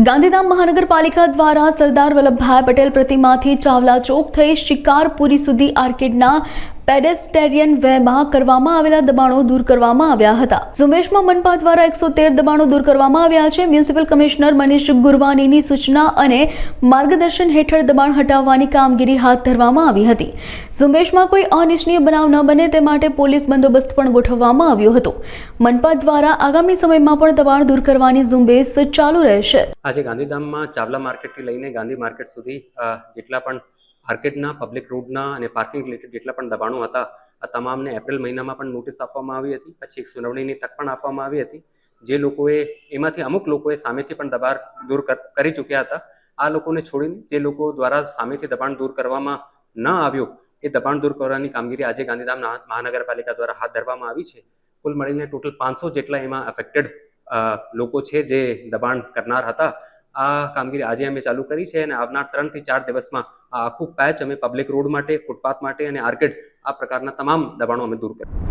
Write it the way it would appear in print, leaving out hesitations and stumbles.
ગાંધીધામ મહાનગરપાલિકા દ્વારા સરદાર વલ્લભભાઈ પટેલ પ્રતિમાથી ચાવલા ચોક થઈ શિકારપુરી સુધી આર્કેડના પેડેસ્ટેરિયન વેમાં કરવામાં આવેલા દબાણો દૂર કરવામાં આવ્યા હતા. ઝુંબેશમાં મનપા દ્વારા 113 દબાણો દૂર કરવામાં આવ્યા છે. મ્યુનિસિપલ કમિશનર મનીષ ગુરવાનીની સૂચના અને માર્ગદર્શન હેઠળ દબાણ હટાવવાની કામગીરી હાથ ધરવામાં આવી હતી. ઝુંબેશમાં કોઈ અનિચ્છનીય બનાવ ન બને તે માટે પોલીસ બંદોબસ્ત પણ ગોઠવવામાં આવ્યો હતો. મનપા દ્વારા આગામી સમયમાં પણ દબાણ દૂર કરવાની ઝુંબેશ ચાલુ રહેશે. આજે ગાંધીધામમાં ચાવલા માર્કેટથી લઈને ગાંધી માર્કેટ સુધી જેટલા પણ આર્કેડના, પબ્લિક રોડના અને પાર્કિંગ રિલેટેડ જેટલા પણ દબાણો હતા આ તમામને એપ્રિલ મહિનામાં પણ નોટિસ આપવામાં આવી હતી. પછી એક સુનાવણીની તક પણ આપવામાં આવી હતી. જે લોકોએ એમાંથી અમુક લોકોએ સામેથી પણ દબાણ દૂર કરી ચૂક્યા હતા. આ લોકોને છોડીને જે લોકો દ્વારા સામેથી દબાણ દૂર કરવામાં ન આવ્યું એ દબાણ દૂર કરવાની કામગીરી આજે ગાંધીધામ મહાનગરપાલિકા દ્વારા હાથ ધરવામાં આવી છે. કુલ મળીને ટોટલ 500 જેટલા એમાં અફેક્ટેડ લોકો છે જે દબાણ કરનાર હતા. આ કામગીરી આજે અમે ચાલુ કરી છે અને આવનાર 3 થી 4 દિવસમાં આ આખું પેચ અમે પબ્લિક રોડ માટે, ફૂટપાથ માટે અને આર્કેડ આ પ્રકારના તમામ દબાણો અમે દૂર કરીએ.